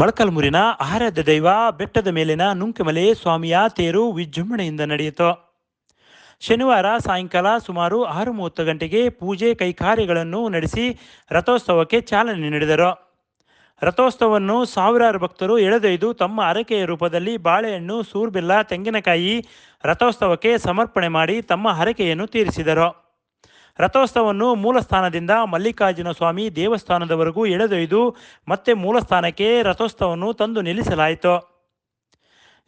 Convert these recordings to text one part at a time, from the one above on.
ಮೊಳಕಾಲ್ಮೂರಿನ ಆರಾಧ್ಯ ದೈವ ಬೆಟ್ಟದ ಮೇಲಿನ ನುಂಕಮಲೆ ಸ್ವಾಮಿಯ ತೇರು ವಿಜೃಂಭಣೆಯಿಂದ ನಡೆಯಿತು. ಶನಿವಾರ ಸಾಯಂಕಾಲ ಸುಮಾರು 6:30 ಗಂಟೆಗೆ ಪೂಜೆ ಕೈಕಾರ್ಯಗಳನ್ನು ನಡೆಸಿ ರಥೋತ್ಸವಕ್ಕೆ ಚಾಲನೆ ನೀಡಿದರು. ರಥೋತ್ಸವವನ್ನು ಸಾವಿರಾರು ಭಕ್ತರು ಎಳೆದೊಯ್ದು ತಮ್ಮ ಹರಕೆಯ ರೂಪದಲ್ಲಿ ಬಾಳೆಹಣ್ಣು, ಸೂರ್ಬೆಲ್ಲ, ತೆಂಗಿನಕಾಯಿ ರಥೋತ್ಸವಕ್ಕೆ ಸಮರ್ಪಣೆ ಮಾಡಿ ತಮ್ಮ ಹರಕೆಯನ್ನು ತೀರಿಸಿದರು. ರಥೋತ್ಸವವನ್ನು ಮೂಲಸ್ಥಾನದಿಂದ ಮಲ್ಲಿಕಾರ್ಜುನ ಸ್ವಾಮಿ ದೇವಸ್ಥಾನದವರೆಗೂ ಎಳೆದೊಯ್ದು ಮತ್ತೆ ಮೂಲಸ್ಥಾನಕ್ಕೆ ರಥೋತ್ಸವವನ್ನು ತಂದು ನಿಲ್ಲಿಸಲಾಯಿತು.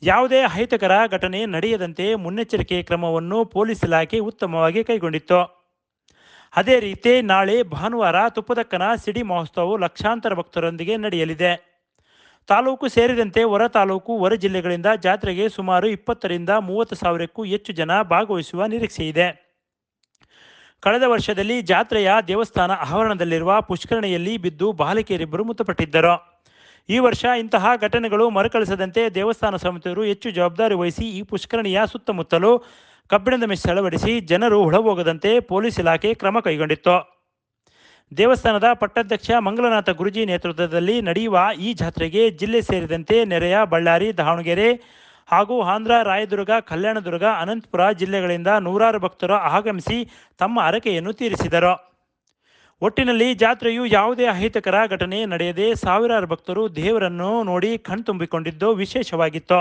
ಯಾವುದೇ ಅಹಿತಕರ ಘಟನೆ ನಡೆಯದಂತೆ ಮುನ್ನೆಚ್ಚರಿಕೆ ಕ್ರಮವನ್ನು ಪೊಲೀಸ್ ಇಲಾಖೆ ಉತ್ತಮವಾಗಿ ಕೈಗೊಂಡಿತ್ತು. ಅದೇ ರೀತಿ ನಾಳೆ ಭಾನುವಾರ ತುಪ್ಪದಕ್ಕನ ಸಿಡಿ ಮಹೋತ್ಸವವು ಲಕ್ಷಾಂತರ ಭಕ್ತರೊಂದಿಗೆ ನಡೆಯಲಿದೆ. ತಾಲೂಕು ಸೇರಿದಂತೆ ಹೊರ ತಾಲೂಕು, ಹೊರ ಜಿಲ್ಲೆಗಳಿಂದ ಜಾತ್ರೆಗೆ ಸುಮಾರು 20ರಿಂದ 30 ಸಾವಿರಕ್ಕೂ ಹೆಚ್ಚು ಜನ ಭಾಗವಹಿಸುವ ನಿರೀಕ್ಷೆಯಿದೆ. ಕಳೆದ ವರ್ಷದಲ್ಲಿ ಜಾತ್ರೆಯ ದೇವಸ್ಥಾನ ಆವರಣದಲ್ಲಿರುವ ಪುಷ್ಕರಣಿಯಲ್ಲಿ ಬಿದ್ದು ಬಾಲಕಿಯರಿಬ್ಬರು ಮೃತಪಟ್ಟಿದ್ದರು. ಈ ವರ್ಷ ಇಂತಹ ಘಟನೆಗಳು ಮರುಕಳಿಸದಂತೆ ದೇವಸ್ಥಾನ ಸಮಿತಿಯವರು ಹೆಚ್ಚು ಜವಾಬ್ದಾರಿ ವಹಿಸಿ ಈ ಪುಷ್ಕರಣಿಯ ಸುತ್ತಮುತ್ತಲೂ ಕಬ್ಬಿಣದ ಮೆಸ್ ಅಳವಡಿಸಿ ಜನರು ಒಳಹೋಗದಂತೆ ಪೊಲೀಸ್ ಇಲಾಖೆ ಕ್ರಮ ಕೈಗೊಂಡಿತ್ತು. ದೇವಸ್ಥಾನದ ಪಟ್ಟಾಧ್ಯಕ್ಷ ಮಂಗಳನಾಥ ಗುರೂಜಿ ನೇತೃತ್ವದಲ್ಲಿ ನಡೆಯುವ ಈ ಜಾತ್ರೆಗೆ ಜಿಲ್ಲೆ ಸೇರಿದಂತೆ ನೆರೆಯ ಬಳ್ಳಾರಿ, ದಾವಣಗೆರೆ ಹಾಗೂ ಆಂಧ್ರ, ರಾಯದುರ್ಗ, ಕಲ್ಯಾಣದುರ್ಗ, ಅನಂತಪುರ ಜಿಲ್ಲೆಗಳಿಂದ ನೂರಾರು ಭಕ್ತರು ಆಗಮಿಸಿ ತಮ್ಮ ಹರಕೆಯನ್ನು ತೀರಿಸಿದರು. ಒಟ್ಟಿನಲ್ಲಿ ಜಾತ್ರೆಯು ಯಾವುದೇ ಅಹಿತಕರ ಘಟನೆ ನಡೆಯದೆ ಸಾವಿರಾರು ಭಕ್ತರು ದೇವರನ್ನು ನೋಡಿ ಕಣ್ತುಂಬಿಕೊಂಡಿದ್ದು ವಿಶೇಷವಾಗಿತ್ತು.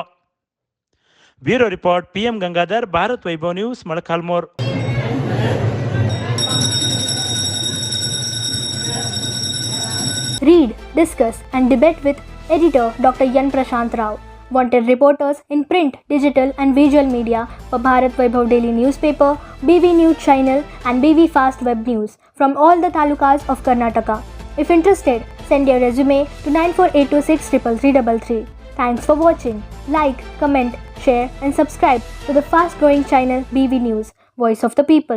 Bureau report, PM Gangadhar, Bharat Vaibhav news, Molakalmuru. Read, discuss and debate with editor Dr. Yan Prashant Rao. Wanted reporters in print, digital and visual media for Bharat Vaibhav Daily Newspaper, BV News Channel and BV Fast Web News from all the talukas of Karnataka. If interested, send your resume to 9482633333. Thanks for watching. Like, comment, share and subscribe to the fast growing channel BV News, Voice of the People.